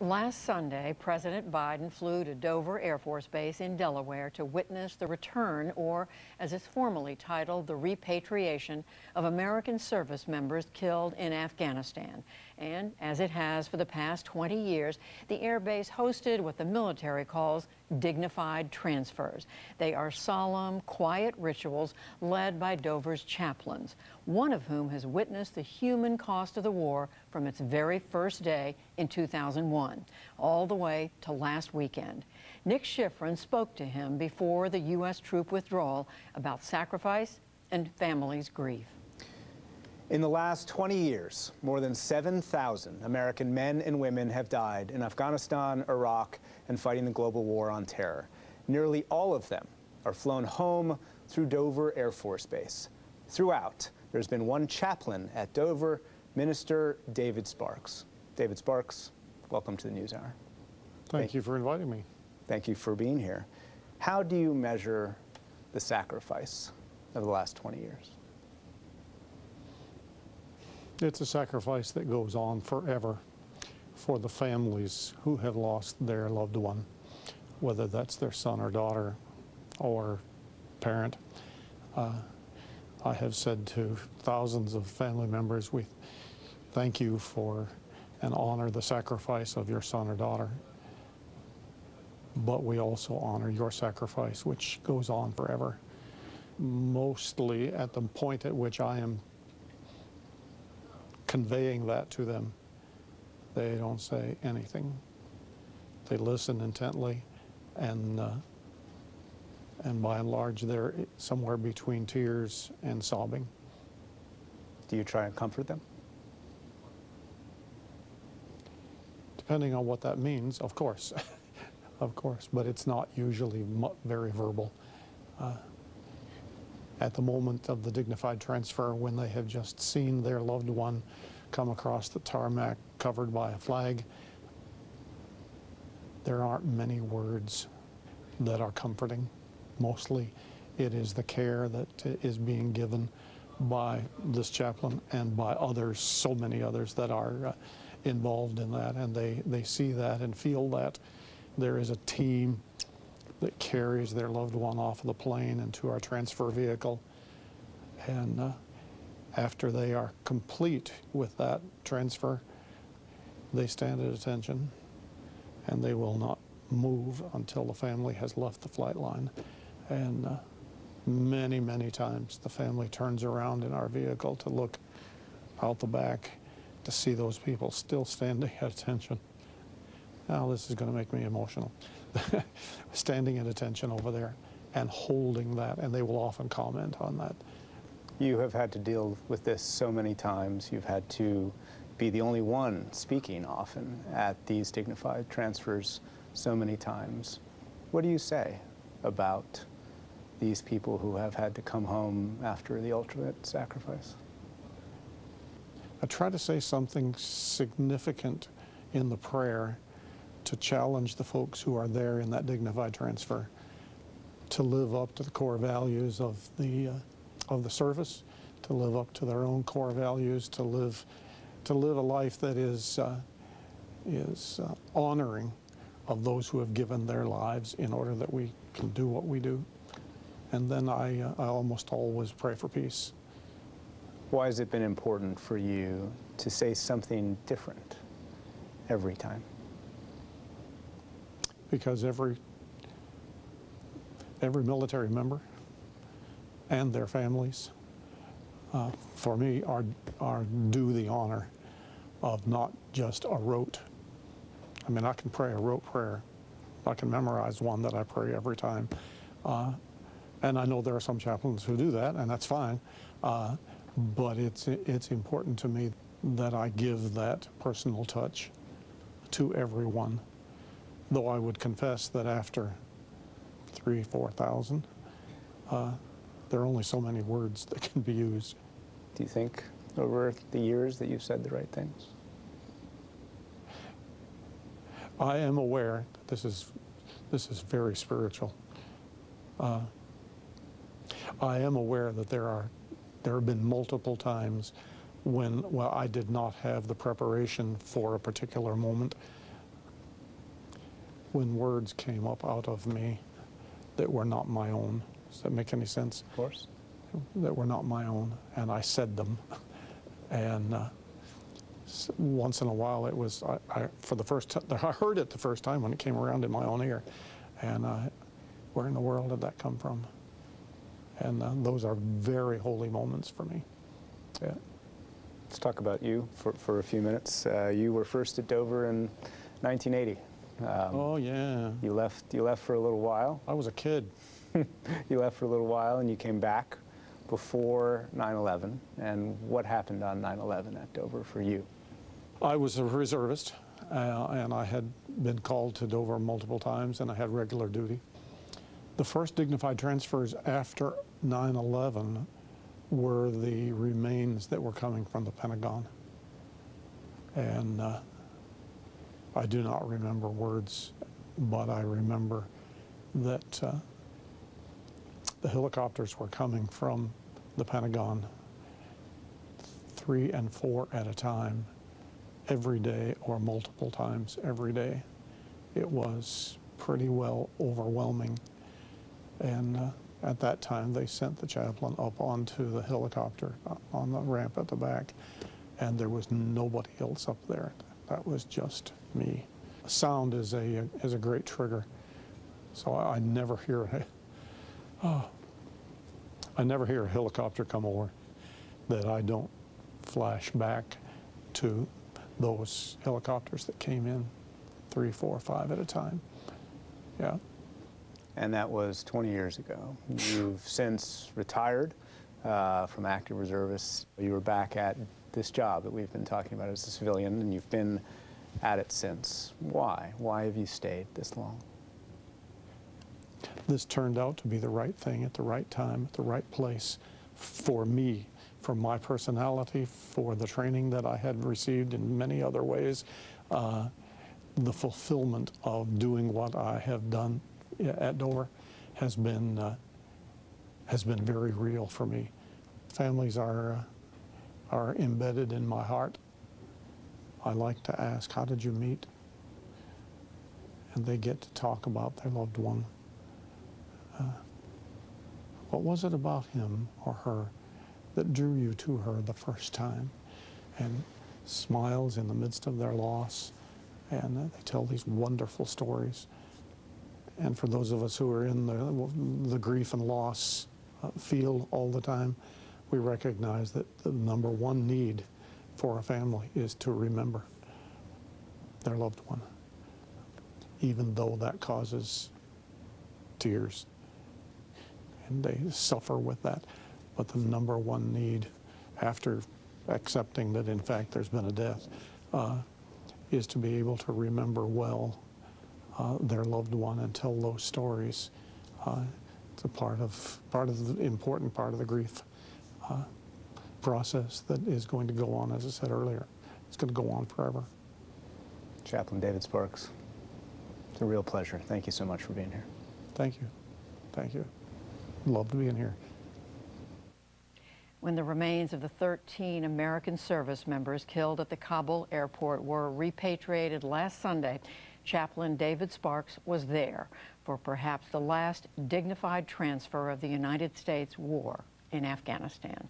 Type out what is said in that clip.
Last Sunday, President Biden flew to Dover Air Force Base in Delaware to witness the return, or as it's formally titled, the repatriation of American service members killed in Afghanistan. And as it has for the past 20 years, the air base hosted what the military calls dignified transfers. They are solemn, quiet rituals led by Dover's chaplains, one of whom has witnessed the human cost of the war from its very first day in 2001, all the way to last weekend. Nick Schifrin spoke to him before the U.S. troop withdrawal about sacrifice and families' grief. In the last 20 years, more than 7,000 American men and women have died in Afghanistan, Iraq, and fighting the global war on terror. Nearly all of them are flown home through Dover Air Force Base. Throughout, there's been one chaplain at Dover, Minister David Sparks. David Sparks, welcome to the NewsHour. Thank you for inviting me. Thank you for being here. How do you measure the sacrifice of the last 20 years? It's a sacrifice that goes on forever for the families who have lost their loved one, whether that's their son or daughter or parent. I have said to thousands of family members, we thank you for and honor the sacrifice of your son or daughter, but we also honor your sacrifice, which goes on forever. Mostly at the point at which I am conveying that to them, they don't say anything. They listen intently, and by and large, they're somewhere between tears and sobbing. Do you try and comfort them? Depending on what that means, of course. Of course, but it's not usually very verbal. At the moment of the dignified transfer, when they have just seen their loved one come across the tarmac covered by a flag, there aren't many words that are comforting. Mostly it is the care that is being given by this chaplain and by others, so many others that are involved in that, and they see that and feel that there is a team that carries their loved one off of the plane into our transfer vehicle. And after they are complete with that transfer, they stand at attention and they will not move until the family has left the flight line. And many, many times the family turns around in our vehicle to look out the back to see those people still standing at attention. Now this is going to make me emotional. Standing at attention over there and holding that, and they will often comment on that. You have had to deal with this so many times. You've had to be the only one speaking often at these dignified transfers so many times. What do you say about these people who have had to come home after the ultimate sacrifice? I try to say something significant in the prayer to challenge the folks who are there in that dignified transfer to live up to the core values of the service, to live up to their own core values, to live a life that is honoring of those who have given their lives in order that we can do what we do. And then I almost always pray for peace. Why has it been important for you to say something different every time? Because every military member and their families, for me, are due the honor of not just a rote. I mean, I can pray a rote prayer. I can memorize one that I pray every time. And I know there are some chaplains who do that, and that's fine. But it's important to me that I give that personal touch to everyone. Though I would confess that after 3,000, 4,000, there are only so many words that can be used. Do you think over the years that you've said the right things? I am aware that this is very spiritual. I am aware that there have been multiple times when, well, I did not have the preparation for a particular moment when words came up out of me that were not my own. Does that make any sense? Of course. That were not my own, and I said them. And once in a while, it was for the first time. I heard it the first time when it came around in my own ear, and where in the world did that come from? And those are very holy moments for me. Yeah. Let's talk about you for a few minutes. You were first at Dover in 1980. Oh yeah. You left for a little while. I was a kid. You left for a little while, and you came back before 9/11. And what happened on 9/11 at Dover for you? I was a reservist, and I had been called to Dover multiple times, and I had regular duty. The first dignified transfers after 9/11 were the remains that were coming from the Pentagon. And I do not remember words, but I remember that the helicopters were coming from the Pentagon 3 and 4 at a time, every day or multiple times every day. It was pretty well overwhelming. And at that time, they sent the chaplain up onto the helicopter on the ramp at the back, and there was nobody else up there. That was just me. Sound is a great trigger, so I never hear a helicopter come over that I don't flash back to those helicopters that came in 3, 4, 5 at a time. Yeah. And that was 20 years ago. You've since retired from active reservists. You were back at this job that we've been talking about as a civilian, and you've been at it since. Why? Why have you stayed this long? This turned out to be the right thing at the right time, at the right place for me, for my personality, for the training that I had received in many other ways, the fulfillment of doing what I have done at Dover has been very real for me. Families are embedded in my heart. I like to ask, how did you meet? And they get to talk about their loved one. What was it about him or her that drew you to her the first time? And smiles in the midst of their loss, and they tell these wonderful stories. And for those of us who are in the grief and loss field all the time, we recognize that the number one need for a family is to remember their loved one, even though that causes tears. And they suffer with that. But the number one need, after accepting that in fact there's been a death, is to be able to remember well their loved one and tell those stories. It's a part of the important part of the grief process that is going to go on, as I said earlier. It's going to go on forever. Chaplain David Sparks, it's a real pleasure. Thank you so much for being here. Thank you. Thank you. Love to be in here. When the remains of the 13 American service members killed at the Kabul airport were repatriated last Sunday, Chaplain David Sparks was there for perhaps the last dignified transfer of the United States war in Afghanistan.